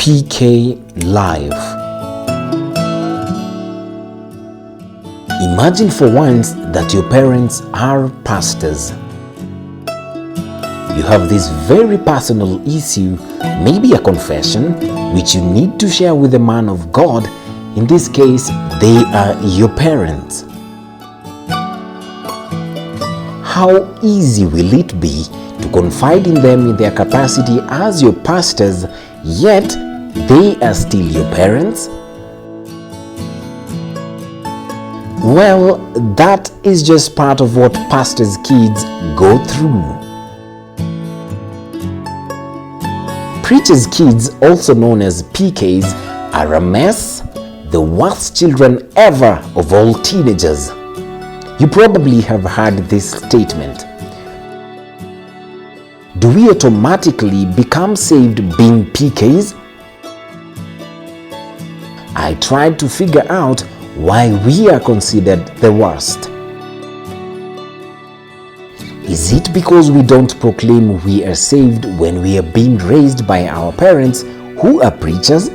PK Life. Imagine for once that your parents are pastors. You have this very personal issue, maybe a confession, which you need to share with a man of God. In this case, they are your parents. How easy will it be to confide in them in their capacity as your pastors, yet they are still your parents? Well, that is just part of what pastors' kids go through. Preachers' kids, also known as PKs, are a mess, the worst children ever of all teenagers. You probably have heard this statement. Do we automatically become saved being PKs? I tried to figure out why we are considered the worst. Is it because we don't proclaim we are saved when we are being raised by our parents who are preachers?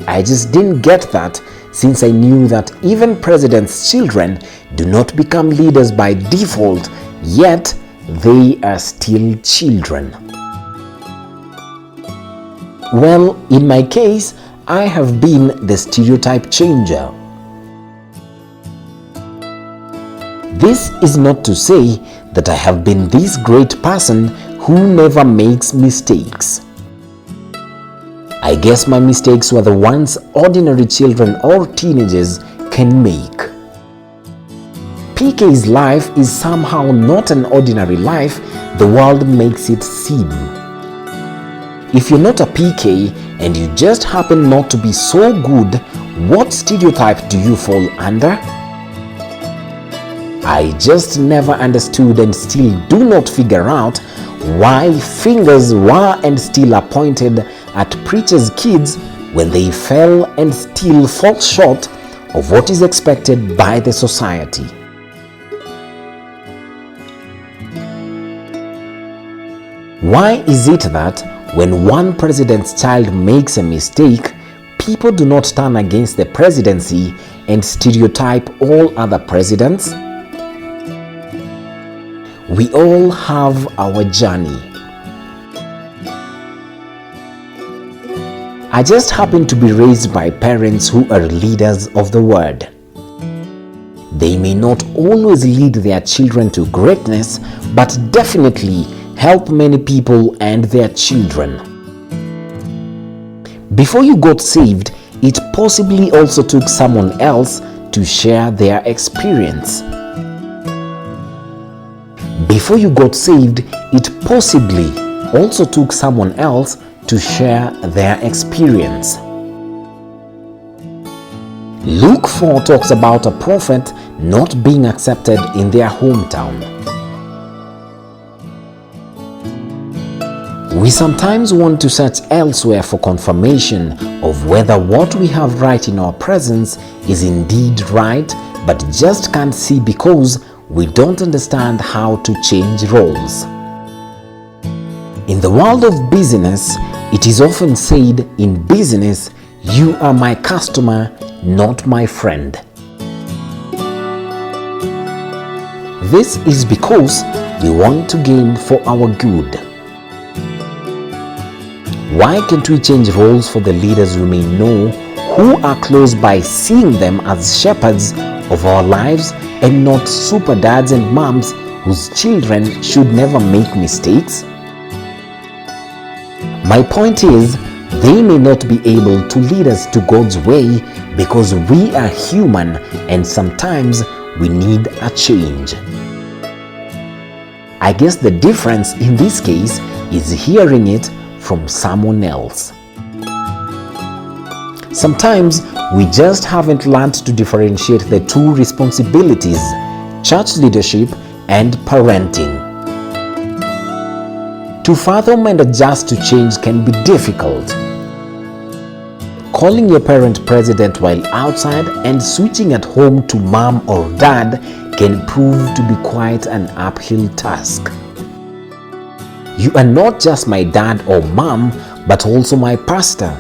I just didn't get that, since I knew that even presidents' children do not become leaders by default, yet they are still children. Well, in my case, I have been the stereotype changer. This is not to say that I have been this great person who never makes mistakes. I guess my mistakes were the ones ordinary children or teenagers can make. PK's life is somehow not an ordinary life the world makes it seem. If you're not a PK and you just happen not to be so good, what stereotype do you fall under? I just never understood and still do not figure out why fingers were and still are pointed at preachers' kids when they fell and still fall short of what is expected by the society. Why is it that when one president's child makes a mistake, people do not turn against the presidency and stereotype all other presidents? We all have our journey. I just happen to be raised by parents who are leaders of the word. They may not always lead their children to greatness, but definitely help many people and their children. Before you got saved, it possibly also took someone else to share their experience. Before you got saved, it possibly also took someone else to share their experience. Luke 4 talks about a prophet not being accepted in their hometown. We sometimes want to search elsewhere for confirmation of whether what we have right in our presence is indeed right, but just can't see because we don't understand how to change roles. In the world of business, it is often said in business, "You are my customer, not my friend." This is because we want to gain for our good. Why can't we change roles for the leaders we may know who are close by seeing them as shepherds of our lives and not super dads and moms whose children should never make mistakes? My point is, they may not be able to lead us to God's way because we are human and sometimes we need a change. I guess the difference in this case is hearing it from someone else. Sometimes we just haven't learned to differentiate the two responsibilities, church leadership and parenting. To fathom and adjust to change can be difficult. Calling your parent president while outside and switching at home to mom or dad can prove to be quite an uphill task. You are not just my dad or mom, but also my pastor.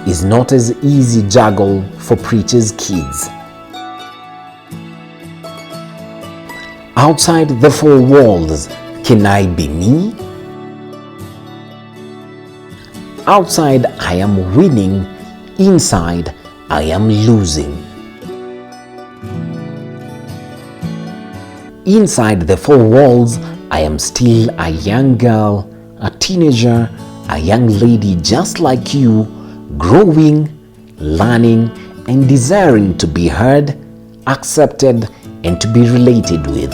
Is not as easy juggle for preachers' kids. Outside the four walls, can I be me? Outside, I am winning. Inside, I am losing. Inside the four walls, I am still a young girl, a teenager, a young lady just like you, growing, learning, and desiring to be heard, accepted, and to be related with.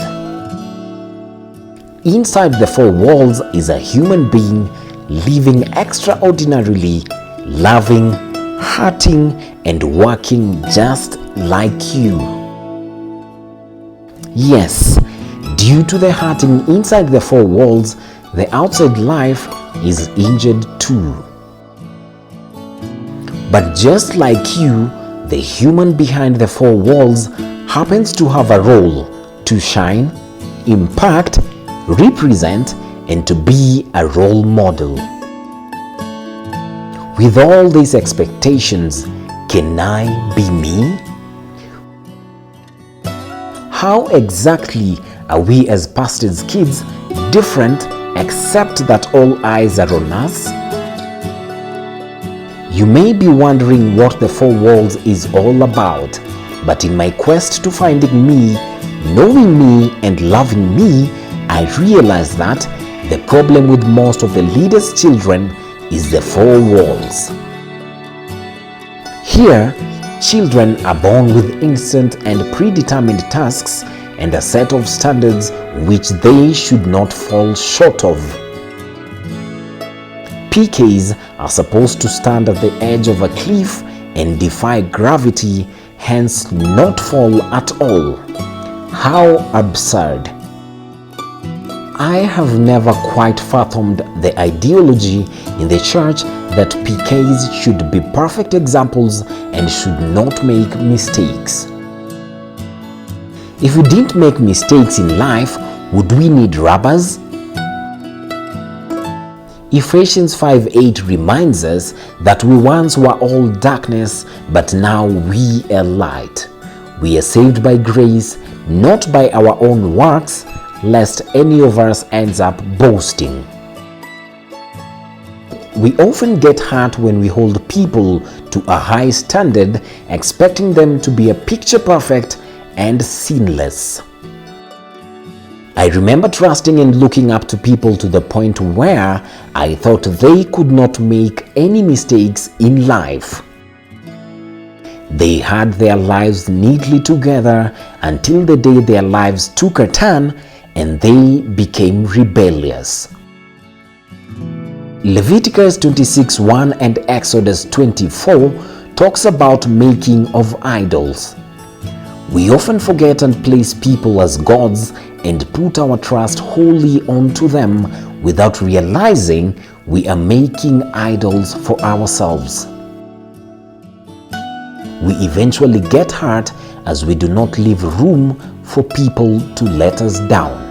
Inside the four walls is a human being living extraordinarily, loving, hurting, and working just like you. Yes, due to the hurting inside the four walls, the outside life is injured too. But just like you, the human behind the four walls happens to have a role to shine, impact, represent, and to be a role model. With all these expectations, can I be me? How exactly are we as pastors' kids different except that all eyes are on us? You may be wondering what the four walls is all about, but in my quest to finding me, knowing me, and loving me, I realized that the problem with most of the leaders' children is the four walls. Here, children are born with instant and predetermined tasks and a set of standards which they should not fall short of. PKs are supposed to stand at the edge of a cliff and defy gravity, hence not fall at all. How absurd! I have never quite fathomed the ideology in the church that PKs should be perfect examples and should not make mistakes. If we didn't make mistakes in life, would we need rubbers? Ephesians 5:8 reminds us that we once were all darkness, but now we are light. We are saved by grace, not by our own works, lest any of us ends up boasting. We often get hurt when we hold people to a high standard, expecting them to be a picture perfect and sinless. I remember trusting and looking up to people to the point where I thought they could not make any mistakes in life. They had their lives neatly together until the day their lives took a turn and they became rebellious. Leviticus 26:1 and Exodus 24 talks about making of idols. We often forget and place people as gods and put our trust wholly onto them without realizing we are making idols for ourselves. We eventually get hurt as we do not leave room for people to let us down.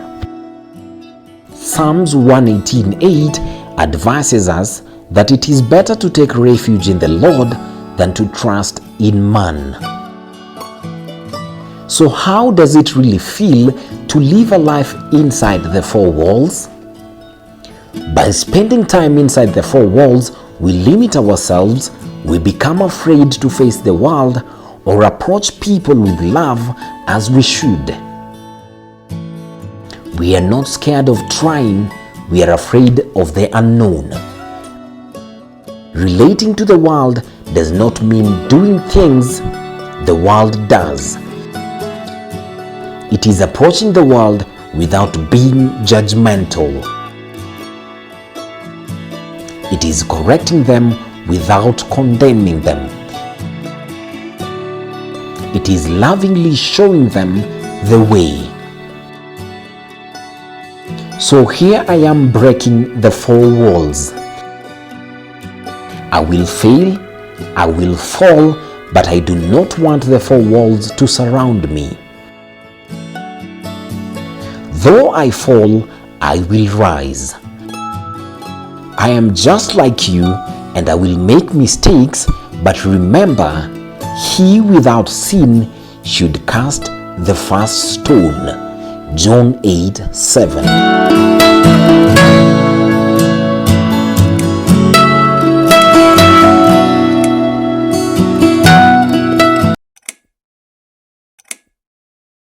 Psalms 118:8 advises us that it is better to take refuge in the Lord than to trust in man. So how does it really feel to live a life inside the four walls? By spending time inside the four walls, we limit ourselves, we become afraid to face the world or approach people with love as we should. We are not scared of trying, we are afraid of the unknown. Relating to the world does not mean doing things the world does. It is approaching the world without being judgmental. It is correcting them without condemning them. It is lovingly showing them the way. So here I am breaking the four walls. I will fail, I will fall, but I do not want the four walls to surround me. Though I fall, I will rise. I am just like you, and I will make mistakes, but remember, he without sin should cast the first stone. John 8:7.